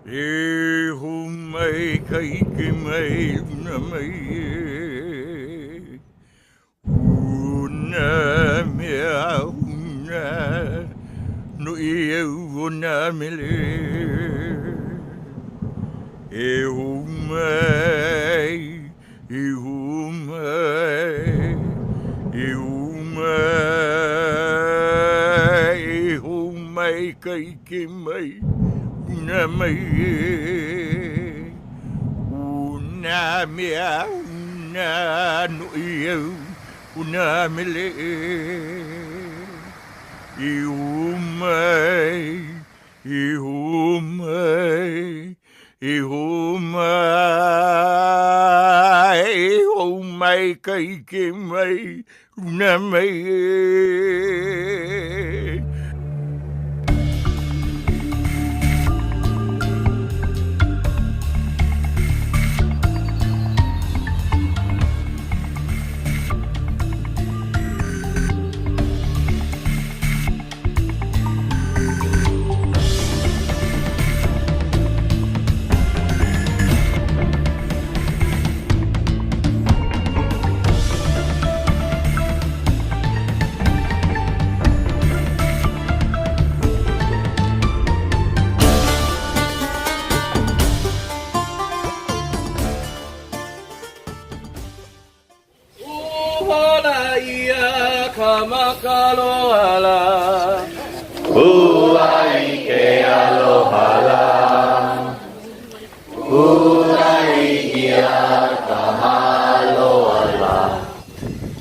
E humai kai ke mai una mai e. Una mea una no e una mele. E humai, e humai, e humai, e humai kai ke mai. Una mai e. Una mea una no eu una mele e umai e umai e umai kai ke mai una mai e. Uai ke aloha la, uai ia kahaloa la,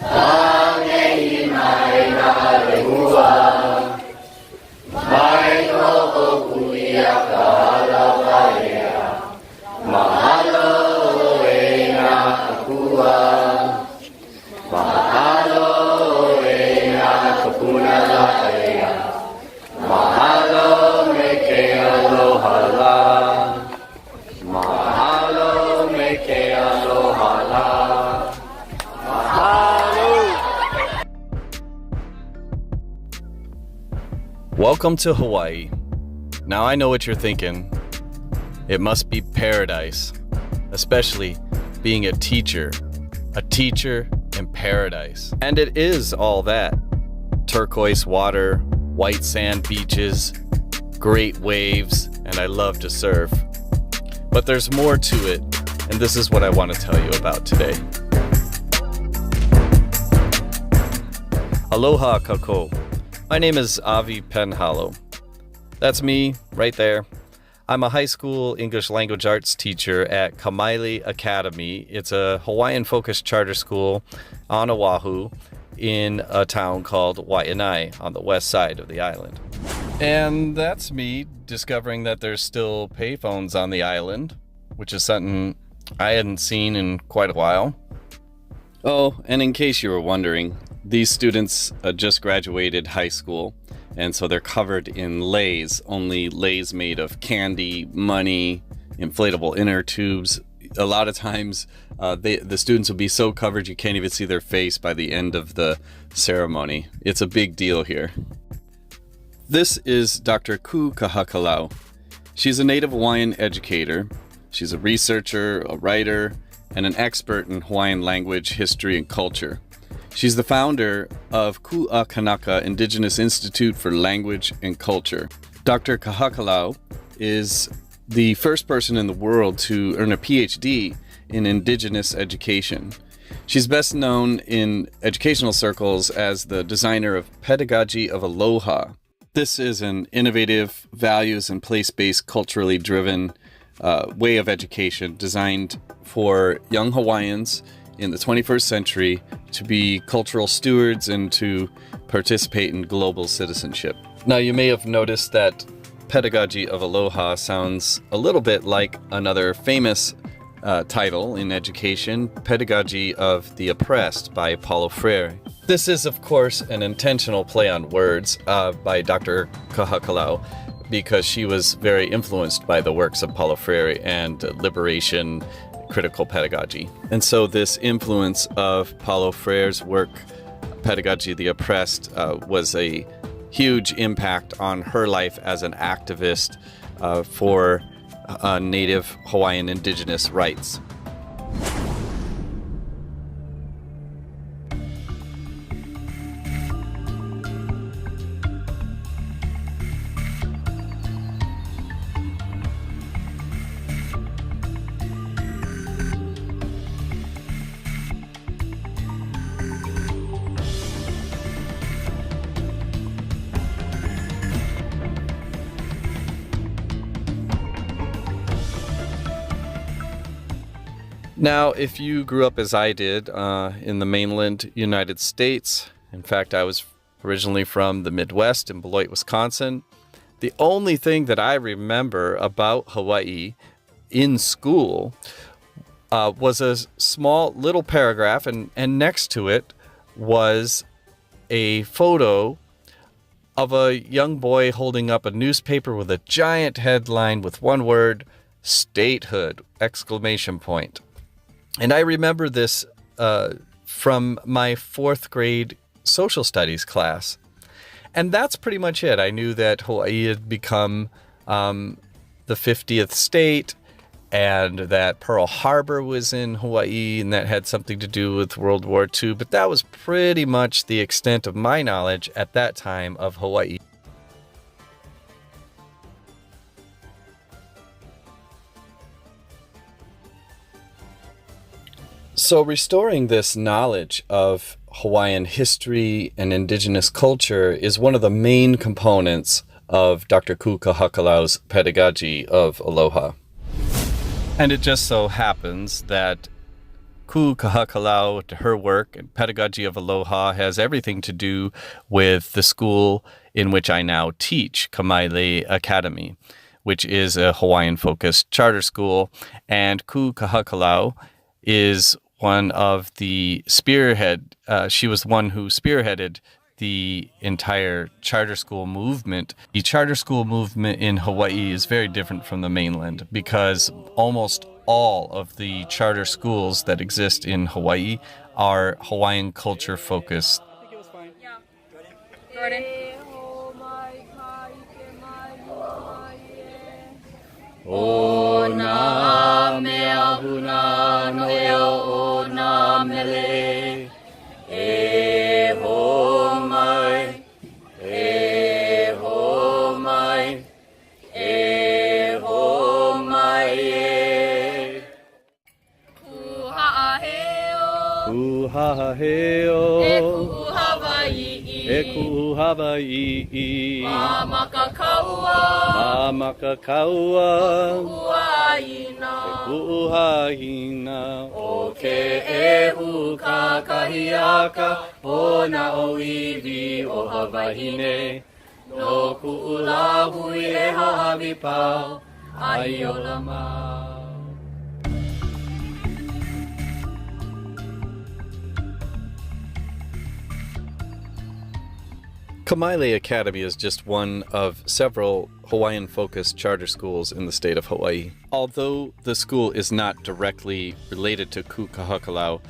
tangi mai na rehua, mai toko kuia kahaloa ea, mahalo e na kua, mahalo e na kapuna la ea. Mahalo me ke aloha la. Mahalo me ke aloha la. Mahalo. Welcome to Hawaii. Now I know what you're thinking. It must be paradise, especially being a teacher in paradise. And it is all that. Turquoise water, white sand beaches, great waves, and I love to surf. But there's more to it, and this is what I want to tell you about today. Aloha kako. My name is Avi Penhollow. That's me, right there. I'm a high school English language arts teacher at Kamaile Academy. It's a Hawaiian-focused charter school on Oahu, in a town called Wai'anae on the west side of the island. And that's me discovering that there's still payphones on the island, which is something I hadn't seen in quite a while. Oh, and in case you were wondering, these students just graduated high school, and so they're covered in leis, only leis made of candy, money, inflatable inner tubes. A lot of times the students will be so covered you can't even see their face by the end of the ceremony. It's a big deal here. This is Dr. Kahakalau. She's a native Hawaiian educator. She's a researcher, a writer, and an expert in Hawaiian language, history, and culture. She's the founder of Ku'a Kanaka Indigenous Institute for Language and Culture. Dr. Kahakalau is the first person in the world to earn a PhD in indigenous education. She's best known in educational circles as the designer of Pedagogy of Aloha. This is an innovative, values and place-based, culturally driven way of education designed for young Hawaiians in the 21st century to be cultural stewards and to participate in global citizenship. Now, you may have noticed that Pedagogy of Aloha sounds a little bit like another famous title in education, Pedagogy of the Oppressed by Paulo Freire. This is, of course, an intentional play on words by Dr. Kahakalau, because she was very influenced by the works of Paulo Freire and liberation, critical pedagogy. And so this influence of Paulo Freire's work, Pedagogy of the Oppressed, was a huge impact on her life as an activist for Native Hawaiian indigenous rights. Now, if you grew up as I did in the mainland United States, in fact, I was originally from the Midwest in Beloit, Wisconsin, the only thing that I remember about Hawaii in school was a small little paragraph, and next to it was a photo of a young boy holding up a newspaper with a giant headline with one word, statehood, exclamation point. And I remember this from my 4th grade social studies class. And that's pretty much it. I knew that Hawaii had become the 50th state, and that Pearl Harbor was in Hawaii, and that had something to do with World War II. But that was pretty much the extent of my knowledge at that time of Hawaii. So restoring this knowledge of Hawaiian history and indigenous culture is one of the main components of Dr. Kahakalau's Pedagogy of Aloha. And it just so happens that Kahakalau, her work and Pedagogy of Aloha, has everything to do with the school in which I now teach, Kamaile Academy, which is a Hawaiian-focused charter school. And Kahakalau is one of the she was the one who spearheaded the entire charter school movement. The charter school movement in Hawaii is very different from the mainland because almost all of the charter schools that exist in Hawaii are Hawaiian culture focused. I think it was fine. Yeah. Jordan. O na mea huna no eo o na mele e ho mai e ho mai e ho mai e Kuhaheo E ku Hawaii. E ku Hawaii Makakaua. Makakaua Wai'anae. Kuhahina o ke e hu ka kahiaka o na o iwi o Hawahine no ku'ula hui e hahawi pau ai o la mau. Kamaile Academy is just one of several Hawaiian-focused charter schools in the state of Hawaii. Although the school is not directly related to Kahakalau,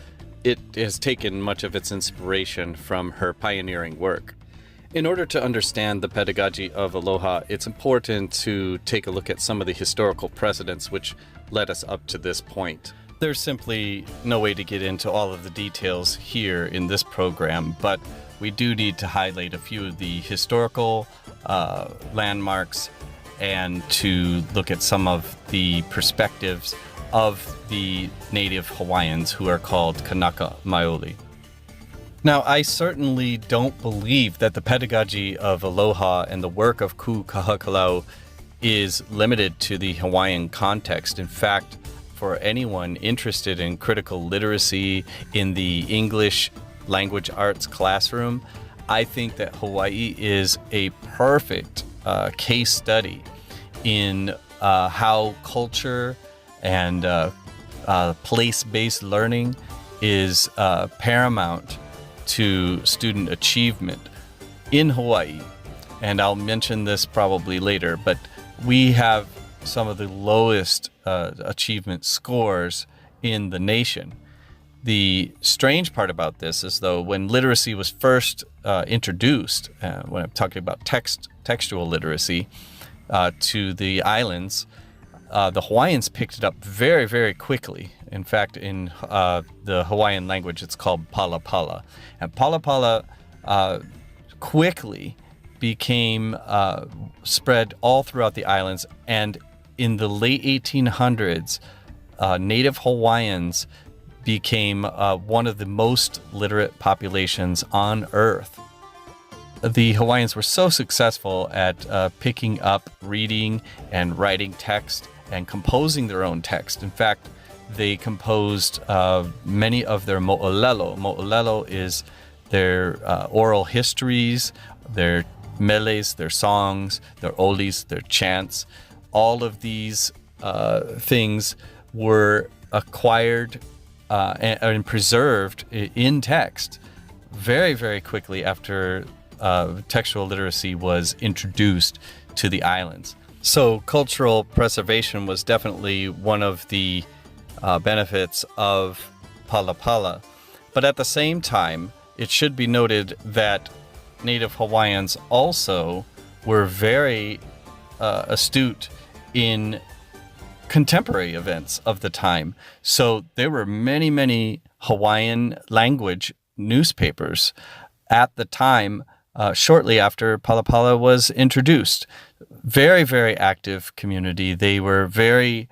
it has taken much of its inspiration from her pioneering work. In order to understand the Pedagogy of Aloha, it's important to take a look at some of the historical precedents which led us up to this point. There's simply no way to get into all of the details here in this program, but we do need to highlight a few of the historical landmarks and to look at some of the perspectives of the native Hawaiians who are called Kanaka Maoli. Now, I certainly don't believe that the Pedagogy of Aloha and the work of Kahakalau is limited to the Hawaiian context. In fact, for anyone interested in critical literacy in the English language arts classroom, I think that Hawaii is a perfect case study in how culture and place-based learning is paramount to student achievement in Hawaii. And I'll mention this probably later, but we have some of the lowest achievement scores in the nation. The strange part about this is, though, when literacy was first introduced, when I'm talking about textual literacy, to the islands, the Hawaiians picked it up very, very quickly. In fact, in the Hawaiian language, it's called palapala. And palapala quickly became spread all throughout the islands. And in the late 1800s, Native Hawaiians became one of the most literate populations on Earth. The Hawaiians were so successful at picking up reading and writing text and composing their own text. In fact, they composed many of their mo'olelo. Mo'olelo is their oral histories, their meles, their songs, their olis, their chants. All of these things were acquired and preserved in text very, very quickly after textual literacy was introduced to the islands. So cultural preservation was definitely one of the benefits of palapala. But at the same time, it should be noted that Native Hawaiians also were very astute in contemporary events of the time. So there were many, many Hawaiian language newspapers at the time, shortly after palapala was introduced. Very, very active community. They were very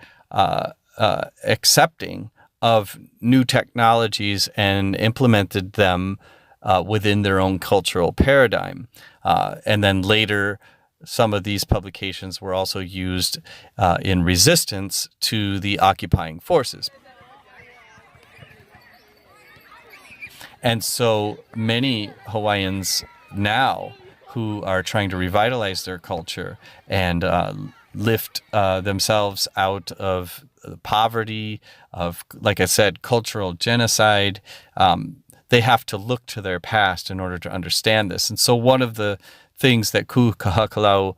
accepting of new technologies and implemented them within their own cultural paradigm. And then later, some of these publications were also used in resistance to the occupying forces. And so many Hawaiians now who are trying to revitalize their culture and lift themselves out of poverty, of, like I said, cultural genocide, they have to look to their past in order to understand this. And so one of the things that Kahakalau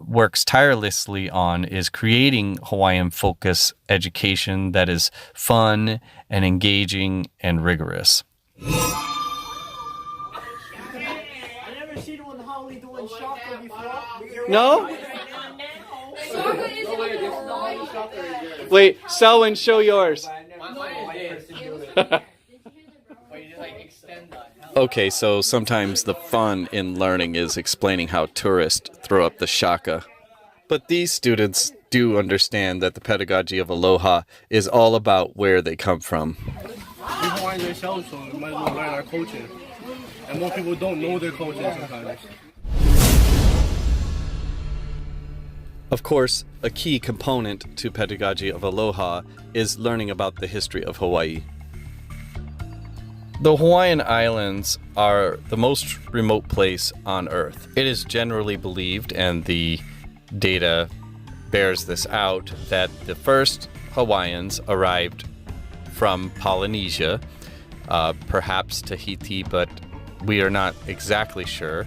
works tirelessly on is creating Hawaiian-focused education that is fun and engaging and rigorous. No? Wait, Selwyn, show yours. Okay, so sometimes the fun in learning is explaining how tourists throw up the shaka. But these students do understand that the pedagogy of Aloha is all about where they come from. We Hawaiians ourselves, so we might as well learn our culture. And more people don't know their culture sometimes. Of course, a key component to Pedagogy of Aloha is learning about the history of Hawaii. The Hawaiian Islands are the most remote place on Earth. It is generally believed, and the data bears this out, that the first Hawaiians arrived from Polynesia, perhaps Tahiti, but we are not exactly sure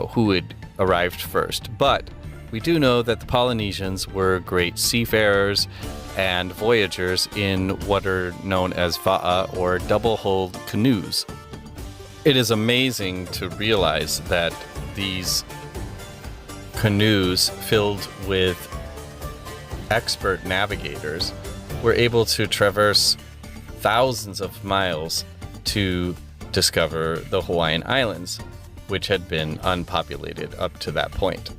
who had arrived first. But we do know that the Polynesians were great seafarers and voyagers in what are known as va'a, or double-hulled canoes. It is amazing to realize that these canoes filled with expert navigators were able to traverse thousands of miles to discover the Hawaiian Islands, which had been unpopulated up to that point.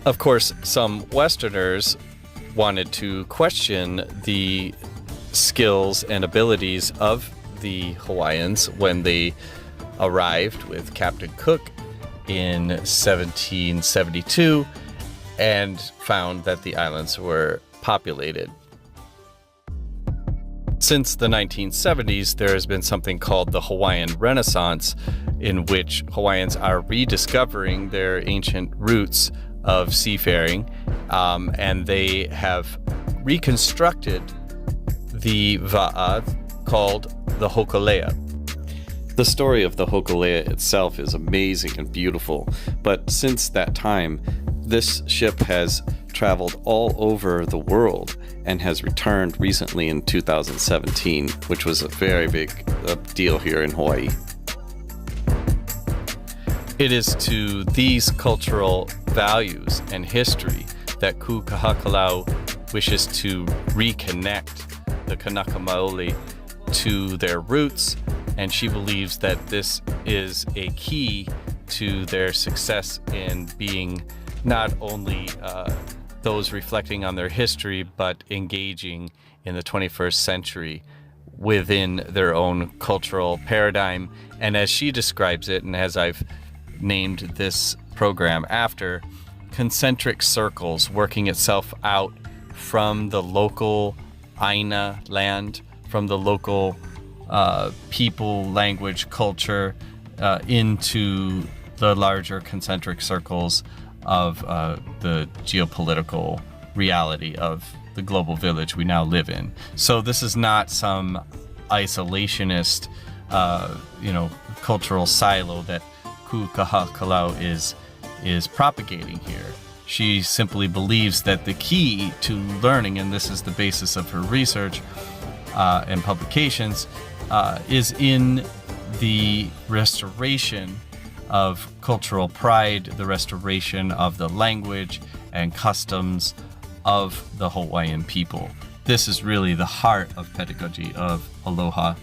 Of course, some Westerners wanted to question the skills and abilities of the Hawaiians when they arrived with Captain Cook in 1772 and found that the islands were populated. Since the 1970s, there has been something called the Hawaiian Renaissance, in which Hawaiians are rediscovering their ancient roots of seafaring, and they have reconstructed the va'a called the hokulea. The story of the hokulea itself is amazing and beautiful, but since that time, this ship has traveled all over the world and has returned recently in 2017, which was a very big deal here in Hawaii. It is to these cultural values and history that Kahakalau wishes to reconnect the Kanaka Maoli to their roots, and she believes that this is a key to their success in being not only those reflecting on their history, but engaging in the 21st century within their own cultural paradigm. And as she describes it, and as I've named this program after, concentric circles working itself out from the local Aina land, from the local people, language, culture, into the larger concentric circles of the geopolitical reality of the global village we now live in. So this is not some isolationist, cultural silo that Kahakalau is propagating here. She simply believes that the key to learning, and this is the basis of her research and publications, is in the restoration of cultural pride, the restoration of the language and customs of the Hawaiian people. This is really the heart of Pedagogy of Aloha.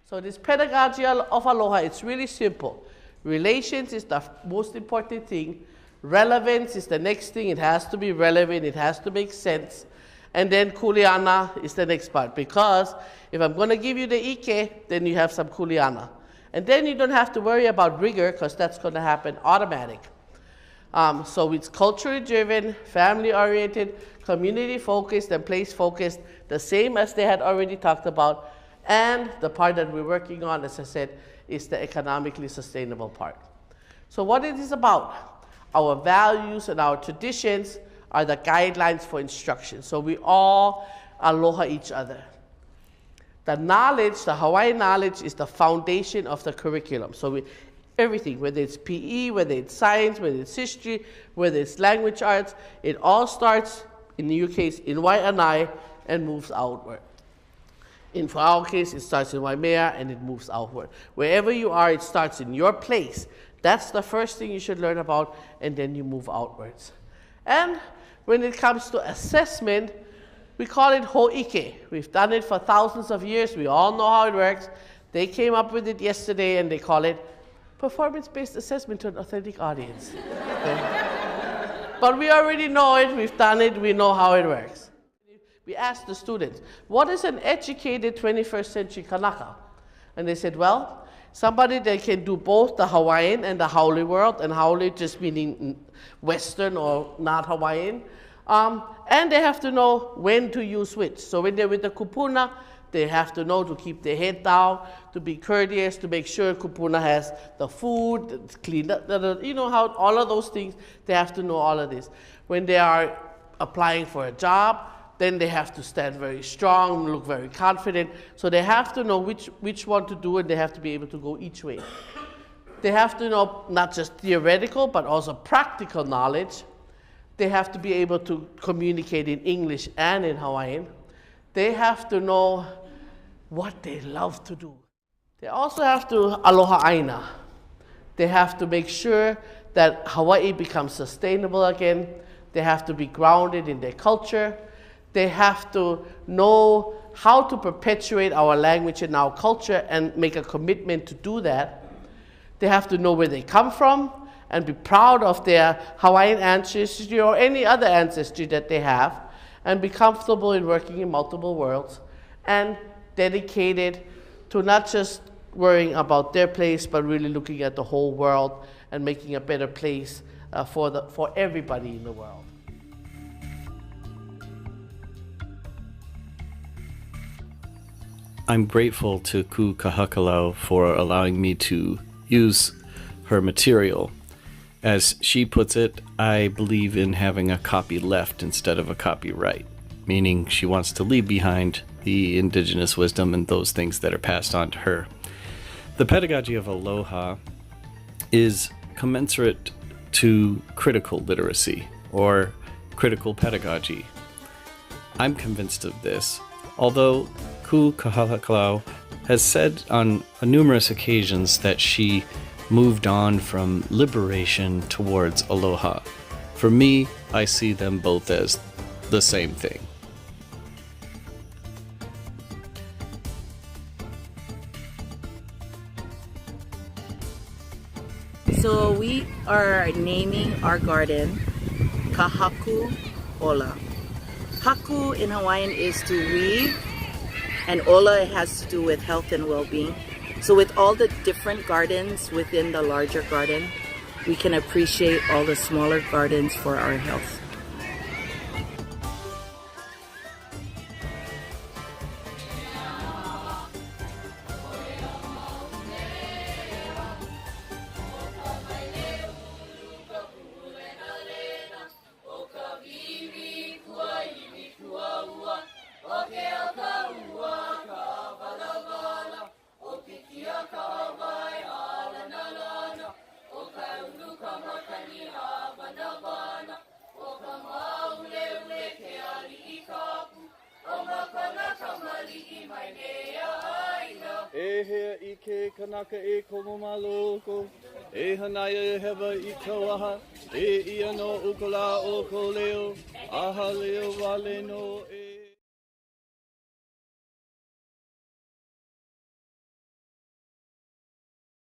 So this pedagogy of aloha, it's really simple. Relations is the most important thing. Relevance is the next thing. It has to be relevant. It has to make sense. And then kuleana is the next part. Because if I'm going to give you the ike, then you have some kuleana. And then you don't have to worry about rigor, because that's going to happen automatic. So it's culturally driven, family oriented, community focused, and place focused, the same as they had already talked about. And the part that we're working on, as I said, is the economically sustainable part. So what it is about, our values and our traditions are the guidelines for instruction. So we all aloha each other. The knowledge, the Hawaiian knowledge, is the foundation of the curriculum. So everything, whether it's PE, whether it's science, whether it's history, whether it's language arts, it all starts, in your case, in Wai'anae and moves outward. For our case, it starts in Waimea and it moves outward. Wherever you are, it starts in your place. That's the first thing you should learn about, and then you move outwards. And when it comes to assessment, we call it ho'ike. We've done it for thousands of years. We all know how it works. They came up with it yesterday, and they call it performance-based assessment to an authentic audience. Okay? But we already know it. We've done it. We know how it works. We asked the students, what is an educated 21st century Kanaka? And they said, well, somebody that can do both the Hawaiian and the Haole world, and Haole just meaning Western or not Hawaiian. And they have to know when to use which. So when they're with the kupuna, they have to know to keep their head down, to be courteous, to make sure kupuna has the food, it's cleaned up, you know how all of those things, they have to know all of this. When they are applying for a job, then they have to stand very strong, look very confident. So they have to know which one to do, and they have to be able to go each way. They have to know not just theoretical, but also practical knowledge. They have to be able to communicate in English and in Hawaiian. They have to know what they love to do. They also have to aloha aina. They have to make sure that Hawaii becomes sustainable again. They have to be grounded in their culture. They have to know how to perpetuate our language and our culture and make a commitment to do that. They have to know where they come from and be proud of their Hawaiian ancestry or any other ancestry that they have, and be comfortable in working in multiple worlds, and dedicated to not just worrying about their place, but really looking at the whole world and making a better place for everybody in the world. I'm grateful to Kahakalau for allowing me to use her material. As she puts it, I believe in having a copy left instead of a copyright, meaning she wants to leave behind the indigenous wisdom and those things that are passed on to her. The pedagogy of Aloha is commensurate to critical literacy or critical pedagogy. I'm convinced of this, although Kahakalau has said on numerous occasions that she moved on from liberation towards aloha. For me, I see them both as the same thing. So we are naming our garden Kahaku Ola. Haku in Hawaiian is to weave, and Ola has to do with health and well-being. So with all the different gardens within the larger garden, we can appreciate all the smaller gardens for our health. E hea I ke kanaka e komo maloko, e hanaya e hewa I kawaha, e ia no ukala o ko leo, aha leo wale no e